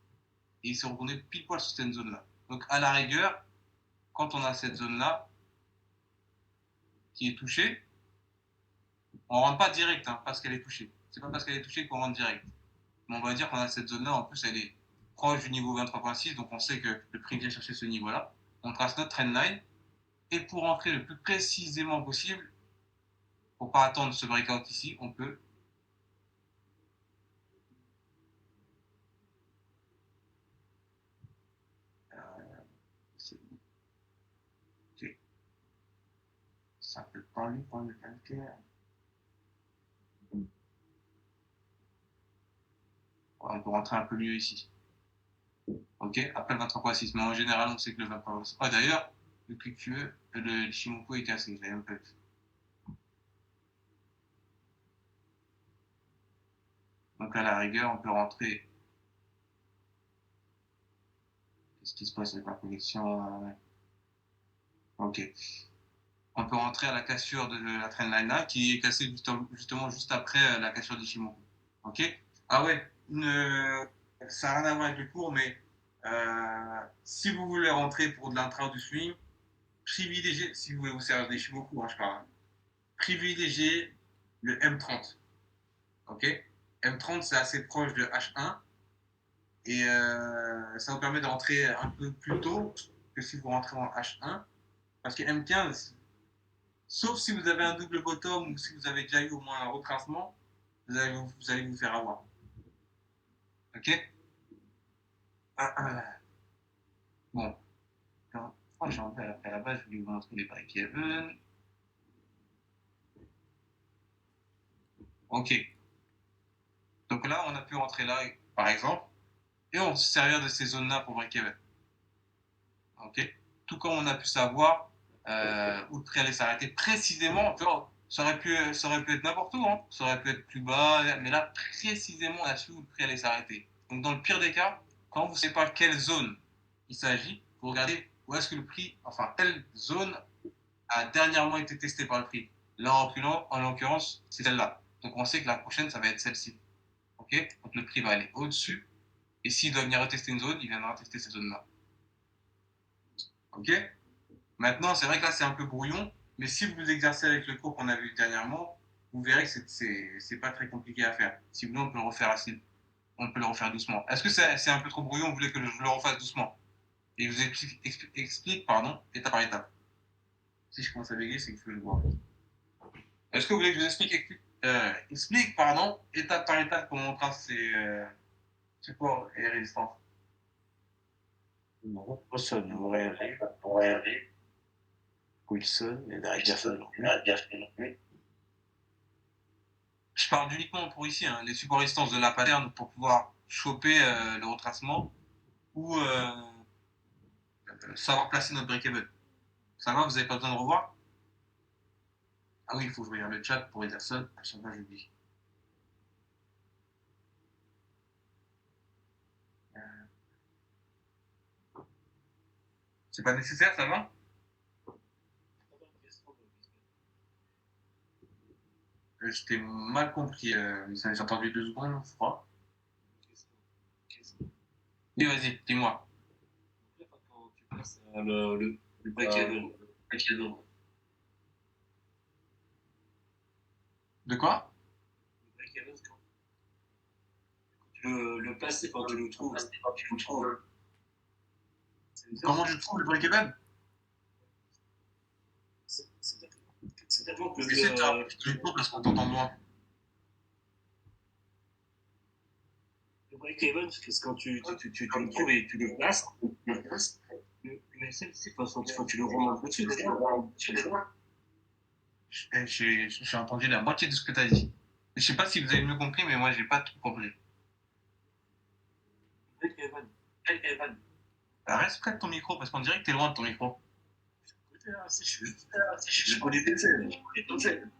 Et il s'est retourné pile poil sur cette zone-là. Donc, à la rigueur, quand on a cette zone-là qui est touchée, on ne rentre pas direct hein, parce qu'elle est touchée. C'est pas parce qu'elle est touchée qu'on rentre direct. Mais on va dire qu'on a cette zone-là, en plus, elle est proche du niveau 23.6, donc on sait que le prix vient chercher ce niveau-là. On trace notre trendline, et pour rentrer le plus précisément possible, pour pas attendre ce breakout ici, on peut ok. Ça peut pas lui prendre le calcaire. On peut rentrer un peu mieux ici. Ok, après le 23.6, mais en général, on sait que le 23.6. Ah, d'ailleurs, le QQE, le Shimoku est cassé, j'avais un peu. Donc à la rigueur, on peut rentrer. Qu'est-ce qui se passe avec la connexion? Ok. On peut rentrer à la cassure de la Trendline qui est cassée justement juste après la cassure d'Ishimoku. Ok. Ah ouais, ça n'a rien à voir avec le cours, mais si vous voulez rentrer pour de l'intra ou du swing, privilégiez, si vous voulez vous servir d'Ishimoku, je parle, privilégiez le M30. Ok. M30, c'est assez proche de H1 et ça vous permet de rentrer un peu plus tôt que si vous rentrez en H1 parce que M15, sauf si vous avez un double bottom ou si vous avez déjà eu au moins un retracement, vous allez vous faire avoir. Ok. Bon. Franchement, à la base, je voulais vous montrer les break-even. Ok. Donc là, on a pu rentrer là, par exemple, et on se servir de ces zones-là pour break-even. Ok. Tout comme on a pu savoir où le prix allait s'arrêter précisément. Tu vois, ça aurait pu être n'importe où, hein. Ça aurait pu être plus bas, mais là, précisément, on a su où le prix allait s'arrêter. Donc, dans le pire des cas, quand vous ne savez pas quelle zone il s'agit, vous regardez où est-ce que le prix, enfin, telle zone a dernièrement été testée par le prix. Là, en l'occurrence, c'est celle-là. Donc, on sait que la prochaine, ça va être celle-ci. Ok. Donc, le prix va aller au-dessus. Et s'il doit venir retester une zone, il viendra tester cette zone-là. Ok. Maintenant, c'est vrai que là, c'est un peu brouillon, mais si vous vous exercez avec le cours qu'on a vu dernièrement, vous verrez que c'est pas très compliqué à faire. Si vous voulez, on peut le refaire on peut le refaire doucement. Est-ce que c'est un peu trop brouillon? Vous voulez que je le refasse doucement? Et je vous explique, pardon, étape par étape. Si je commence à bégayer, c'est qu'il faut que je vois. Est-ce que vous voulez que je vous explique, pardon, étape par étape comment on trace ces supports et résistances? Non, Wilson, Wilson, et derrière Je parle uniquement pour ici, hein, les supports résistances de la pattern pour pouvoir choper le retracement ou savoir placer notre break-even. Ça va, vous n'avez pas besoin de revoir? Ah oui, il faut que je regarde le chat pour Ederson. À chaque fois, j'oublie. C'est pas nécessaire, ça va? Je t'ai mal compris. J'ai entendu 2 secondes, je crois. Oui, vas-y, dis-moi. Quand tu passes le break-even, De quoi? le break-even, quand tu le places, quand tu le trouves, Comment je trouve le break-even? c'est-à-dire que Essaye de te rapprocher du micro parce qu'on t'entend loin. le break-even, c'est quand tu le trouves et tu le places, le SL, c'est quand tu le remontes au-dessus. J'ai entendu la moitié de ce que tu as dit. Je sais pas si vous avez mieux compris, mais moi, j'ai pas tout compris. Reste près de ton micro parce qu'on dirait que tu es loin de ton micro. Je connais tes ailes.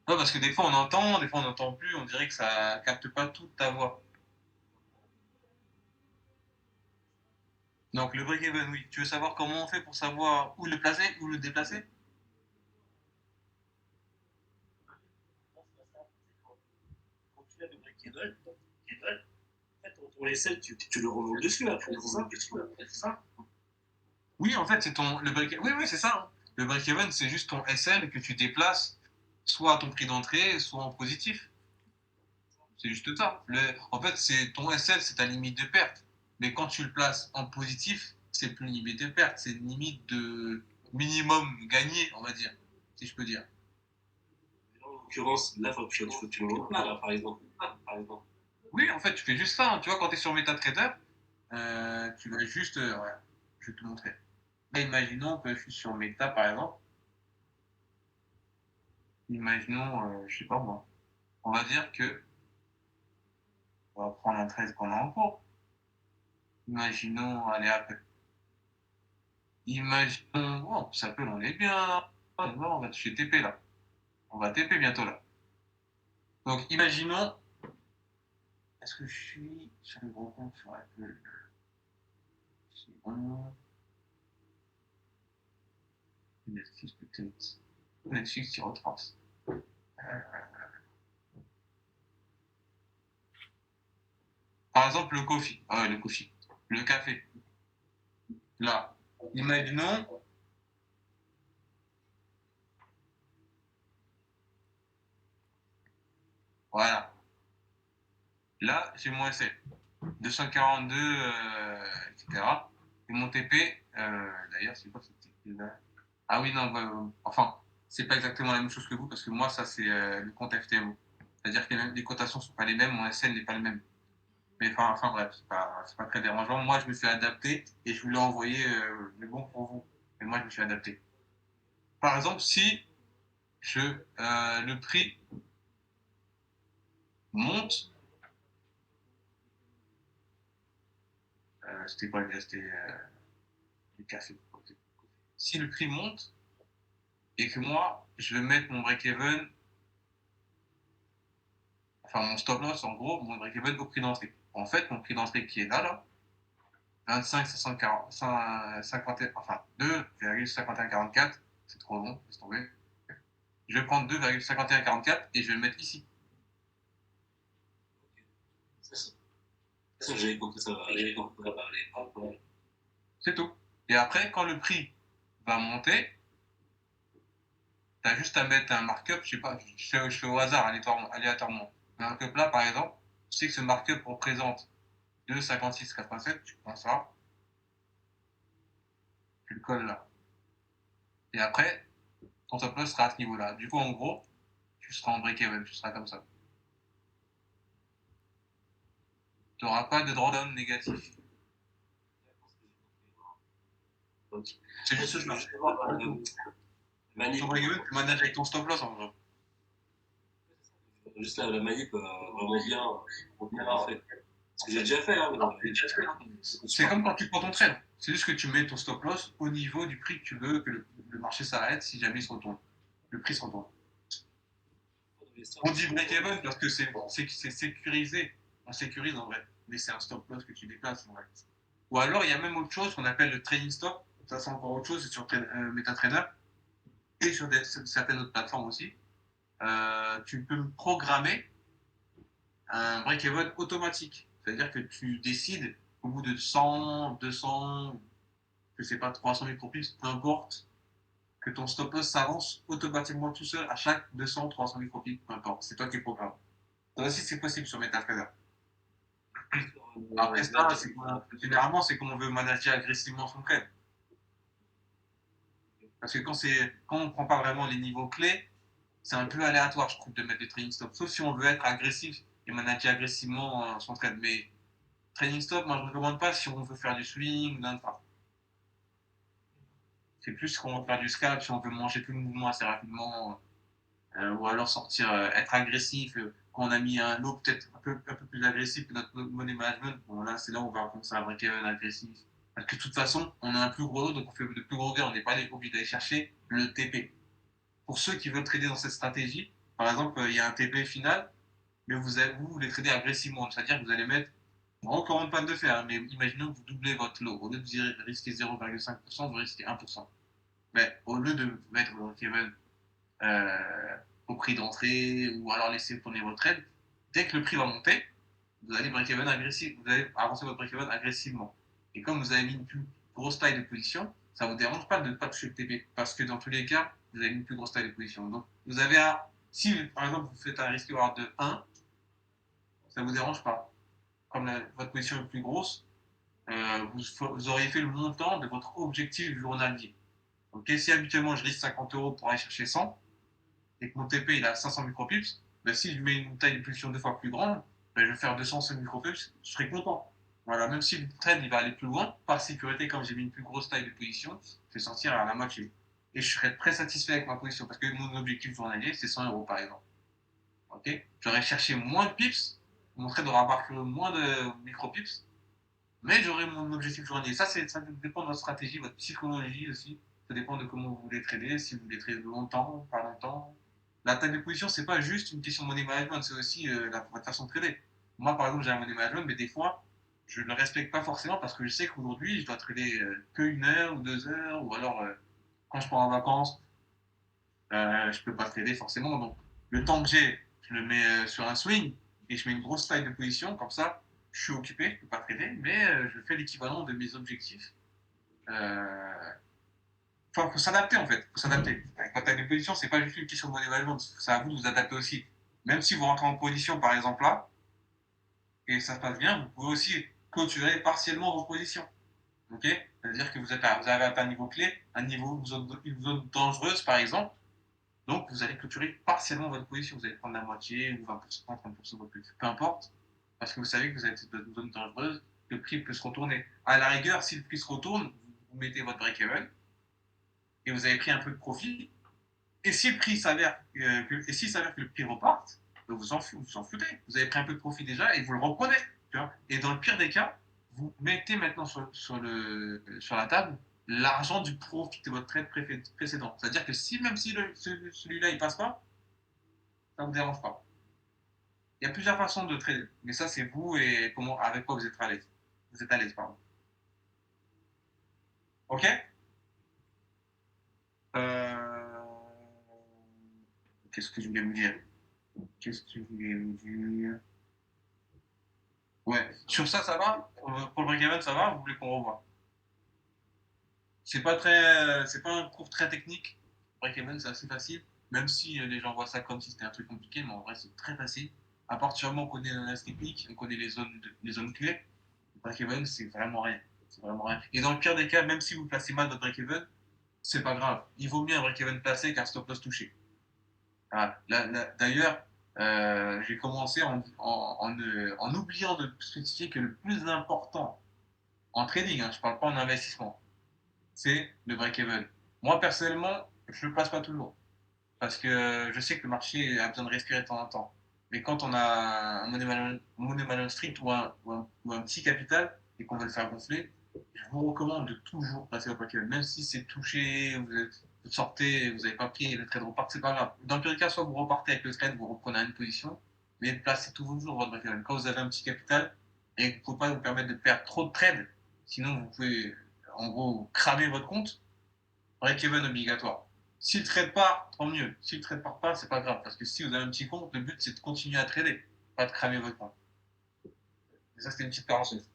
Ouais, parce que des fois on entend, des fois on n'entend plus, on dirait que ça capte pas toute ta voix. Donc le break-even, oui. Tu veux savoir comment on fait pour savoir où le placer, où le déplacer? Quand tu as le break-even, en fait, ton SL, tu le remontes dessus, là, c'est ça? Oui, en fait, c'est le break. Oui, oui, c'est ça, hein. Le break-even, c'est juste ton SL que tu déplaces soit à ton prix d'entrée, soit en positif. C'est juste ça. En fait, c'est ton SL, c'est ta limite de perte. Mais quand tu le places en positif, c'est plus une limite de perte, c'est une limite de minimum gagné, on va dire, si je peux dire. En l'occurrence, là, faut que tu le remontes pas, là, par exemple. Oui, en fait, tu fais juste ça, hein. Tu vois, quand tu es sur MetaTrader, tu vas juste. Ouais, je vais te montrer. Là, imaginons que je suis sur Meta, par exemple. Imaginons, je sais pas moi. On va dire que. On va prendre un 13 qu'on a en cours. Imaginons, allez, après. Imaginons. Oh, ça peut, on est bien. On va toucher TP là. On va TP bientôt là. Donc, imaginons est-ce que je suis sur le gros compte sur Apple? C'est bon. Netflix peut-être. Netflix qui retrace. Par exemple, le coffee. Ah ouais, le coffee. Le café. Là. Imaginons. Voilà. Là, j'ai mon SL. 242, etc. Et mon TP, d'ailleurs, c'est quoi ce TP-là? Ah oui, non, enfin, c'est pas exactement la même chose que vous, parce que moi, ça, c'est le compte FTMO. C'est-à-dire que les cotations sont pas les mêmes, mon SL n'est pas le même. Mais enfin bref, c'est pas très dérangeant. Moi, je me suis adapté et je voulais envoyer le bon pour vous. Et moi, je me suis adapté. Par exemple, si le prix monte, c'était quoi déjà? C'était le café. Si le prix monte et que moi, je veux mettre mon break-even, enfin mon stop loss, en gros, mon break-even au prix d'entrée. En fait, mon prix d'entrée qui est là, 25, 540, 51, enfin 2,5144, c'est trop long, laisse tomber. Je vais prendre 2,5144 et je vais le mettre ici. C'est ça. Ça, j'ai compris ça. J'ai compris ça parler. C'est tout. Et après, quand le prix va monter, tu as juste à mettre un markup, je sais pas, je fais au hasard, aléatoirement. Un markup là, par exemple, tu sais que ce markup représente 2,5687, tu prends ça, tu le colles là. Et après, ton stop loss sera à ce niveau-là. Du coup, en gros, tu seras en break-even, tu seras comme ça. Tu n'auras pas de drawdown négatif. C'est juste ça. Ton break-even, tu manages avec ton stop loss en gros. Juste la manip vraiment bien fait. Ce que j'ai déjà fait. Hein, c'est comme quand tu prends ton trade. C'est juste que tu mets ton stop loss au niveau du prix que tu veux que le marché s'arrête si jamais il se retourne. Le prix se retourne. On dit break-even parce que c'est sécurisé. On sécurise en vrai. Mais c'est un stop loss que tu déplaces en vrai. Ou alors il y a même autre chose qu'on appelle le trading stop. Ça c'est encore autre chose, c'est sur MetaTrader et sur certaines autres plateformes aussi. Tu peux programmer un break-even automatique. C'est-à-dire que tu décides au bout de 100, 200, je sais pas, 300 micropips, peu importe, que ton stop loss s'avance automatiquement tout seul à chaque 200, 300 micropips, peu importe. C'est toi qui programme. Ça aussi, c'est possible sur MetaTrader. Après ça, généralement, c'est qu'on veut manager agressivement son trade. Parce que quand on ne prend pas vraiment les niveaux clés, c'est un peu aléatoire, je trouve, de mettre des trading stops. Sauf si on veut être agressif et manager agressivement son trade. Mais trading stop, moi, je ne recommande pas si on veut faire du swing ou d'intra. C'est plus qu'on veut faire du scalp, si on veut manger tout le mouvement assez rapidement, ou alors sortir, être agressif, quand on a mis un lot peut-être un peu plus agressif que notre money management, bon, là, c'est là où on va commencer à break even agressif. Parce que de toute façon, on a un plus gros lot, donc on fait de plus gros gains, on n'est pas obligé d'aller chercher le TP. Pour ceux qui veulent trader dans cette stratégie, par exemple, il y a un TP final, mais vous voulez trader agressivement, c'est-à-dire que vous allez mettre, on ne recommande pas de le faire, mais imaginons que vous doublez votre lot. Au lieu de risquer 0,5%, vous risquez 1%. Mais au lieu de mettre votre Kevin au prix d'entrée ou alors laisser tourner votre trade, dès que le prix va monter, vous allez break-even agressif, vous allez avancer votre break-even agressivement. Et comme vous avez mis une plus grosse taille de position, ça ne vous dérange pas de ne pas toucher le TP parce que dans tous les cas, vous avez une plus grosse taille de position. Donc vous avez si par exemple vous faites un risque reward de 1, ça ne vous dérange pas. Comme votre position est plus grosse, vous auriez fait le montant de votre objectif journalier. Donc si habituellement je risque 50 € pour aller chercher 100, et que mon TP il a 500 micropips, ben, si je mets une taille de pulsion 2 fois plus grande, ben, je vais faire 205 micropips, je serai content. Voilà, même si le trade il va aller plus loin, par sécurité, comme j'ai mis une plus grosse taille de position, je vais sortir à la moitié. Et je serai très satisfait avec ma position parce que mon objectif journalier c'est 100 € par exemple. Ok, j'aurais cherché moins de pips, mon trade aura marqué moins de micropips, mais j'aurai mon objectif journalier. Ça dépend de votre stratégie, votre psychologie aussi. Ça dépend de comment vous voulez trader, si vous voulez trader longtemps, pas longtemps. La taille de position, c'est pas juste une question de money management, c'est aussi votre façon de trader. moi, par exemple, j'ai un money management, mais des fois, je ne le respecte pas forcément parce que je sais qu'aujourd'hui, je dois trader que 1 heure ou 2 heures, ou alors quand je pars en vacances, je peux pas trader forcément. Donc, le temps que j'ai, je le mets sur un swing et je mets une grosse taille de position. Comme ça, je suis occupé, je peux pas trader, mais je fais l'équivalent de mes objectifs. Enfin, faut s'adapter en fait. Faut s'adapter. Quand tu as des positions, c'est pas juste une question de money management. C'est à vous de vous adapter aussi. Même si vous rentrez en position, par exemple là, et ça se passe bien, vous pouvez aussi clôturer partiellement vos positions. Ok. C'est-à-dire que vous avez atteint un niveau clé, un niveau, une zone dangereuse par exemple. Donc, vous allez clôturer partiellement votre position. Vous allez prendre la moitié ou 20%, 30% de votre position. Peu importe. Parce que vous savez que vous êtes dans une zone dangereuse, le prix peut se retourner. À la rigueur, si le prix se retourne, vous mettez votre break-even et vous avez pris un peu de profit. Et si le prix s'avère, que le prix reparte, ben vous en foutez. Vous avez pris un peu de profit déjà et vous le reprenez. Tu vois. Et dans le pire des cas, vous mettez maintenant sur la table l'argent du profit de votre trade précédent. C'est-à-dire que si même si celui-là il passe pas, ça ne vous dérange pas. Il y a plusieurs façons de trader, mais ça c'est vous et avec quoi vous êtes à l'aise. Vous êtes à l'aise, pardon. Ok. Euh, Qu'est-ce que je voulais vous dire? Qu'est-ce que je voulais vous dire? Ouais. Sur ça, ça va? Pour le break-even, ça va? Vous voulez qu'on revoie? C'est pas un cours très technique. Break-even, c'est assez facile. Même si les gens voient ça comme si c'était un truc compliqué, mais en vrai, c'est très facile. À partir du moment où on connaît l'analyse technique, on connaît les zones clés, le break-even, c'est vraiment rien. C'est vraiment rien. Et dans le pire des cas, même si vous placez mal votre break-even, c'est pas grave. Il vaut mieux un break-even placé qu'un stop loss touché. Ah, d'ailleurs, j'ai commencé en oubliant de spécifier que le plus important en trading, hein, je ne parle pas en investissement, c'est le break-even. Moi, personnellement, je ne le place pas toujours. Parce que je sais que le marché a besoin de respirer de temps en temps. Mais quand on a un money management strict ou un petit capital et qu'on veut le faire gonfler, je vous recommande de toujours placer votre break-even. Même si c'est touché, vous sortez, vous n'avez pas pris et le trade repart, c'est pas grave. Dans le pire des cas, soit vous repartez avec le trade, vous reprenez une position, mais placez toujours votre break-even. Quand vous avez un petit capital et que vous ne pouvez pas vous permettre de perdre trop de trades, sinon vous pouvez en gros cramer votre compte, break-even obligatoire. Si le trade part, tant mieux. Si le trade part pas, c'est pas grave. Parce que si vous avez un petit compte, le but c'est de continuer à trader, pas de cramer votre compte. Et ça, c'était une petite parenthèse.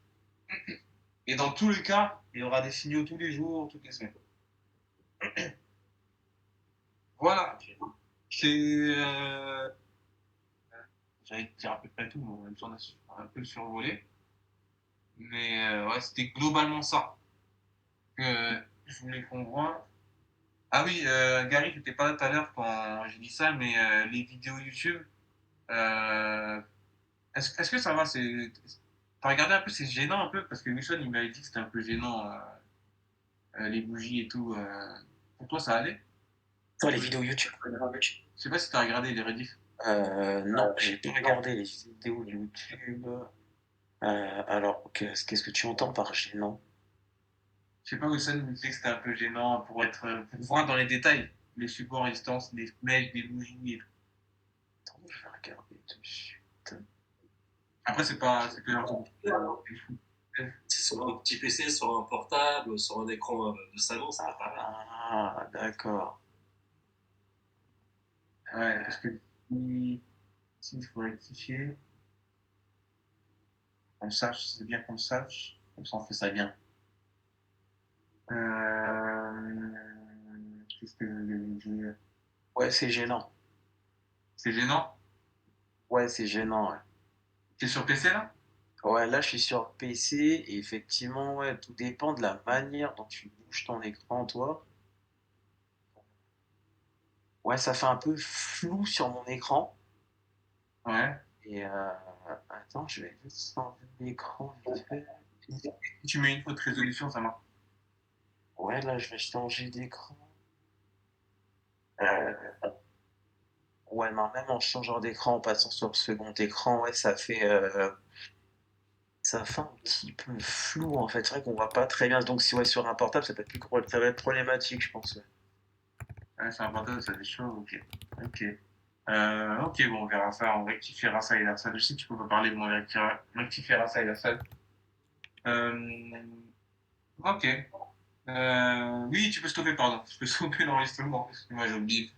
Et dans tous les cas, il y aura des signaux tous les jours, toutes les semaines. Voilà. C'est. J'allais dire à peu près tout, mais en même temps, on a un peu survolé. Mais ouais, c'était globalement ça que je voulais qu'on voit. Ah oui, Gary, t'étais pas là tout à l'heure quand j'ai dit ça, mais les vidéos YouTube, euh, est-ce que ça va? T'as regardé un peu, c'est gênant un peu, parce que Wilson, il m'avait dit que c'était un peu gênant, les bougies et tout. Pour toi, ça allait? Toi, les vidéos YouTube. Je sais pas si t'as regardé les rediffs. Non, j'ai pas regardé les vidéos YouTube. Alors, qu'est-ce que tu entends par gênant? Je sais pas, Wilson me disait que c'était un peu gênant pour voir dans les détails les supports résistance, les mèches, des bougies. Attends, je vais regarder tout de suite. Après, c'est pas C'est sur un petit PC, sur un portable, sur un écran de salon, c'est pas pareil. Ah, d'accord. Ouais, parce que il faut rectifier, qu'on sache, c'est bien qu'on sache, comme ça on fait ça bien. Euh, Qu'est-ce que je voulais vous dire? Ouais, c'est gênant. C'est gênant? Ouais, c'est gênant, ouais. T'es sur PC là? Ouais, là, je suis sur PC et effectivement, ouais, tout dépend de la manière dont tu bouges ton écran, toi. Ouais, ça fait un peu flou sur mon écran. Ouais. Et attends, je vais juste changer l'écran vite fait. Si tu mets une haute résolution, ça marche. Ouais, là, je vais changer d'écran. Euh, ouais, non, même en changeant d'écran, en passant sur le second écran, ouais, ça fait un petit peu flou en fait. C'est vrai qu'on voit pas très bien. Donc, si ouais, sur un portable, ça va être problématique, je pense. Ouais. Ouais, c'est un bordel, ça fait chaud, ok. Ok. Ok, bon, on verra ça, on rectifiera ça et la salle. Je sais que tu peux pas parler, mais on rectifiera ça et la salle. Euh, ok. Oui, tu peux stopper, pardon. Tu peux stopper l'enregistrement, parce que moi j'ai oublié.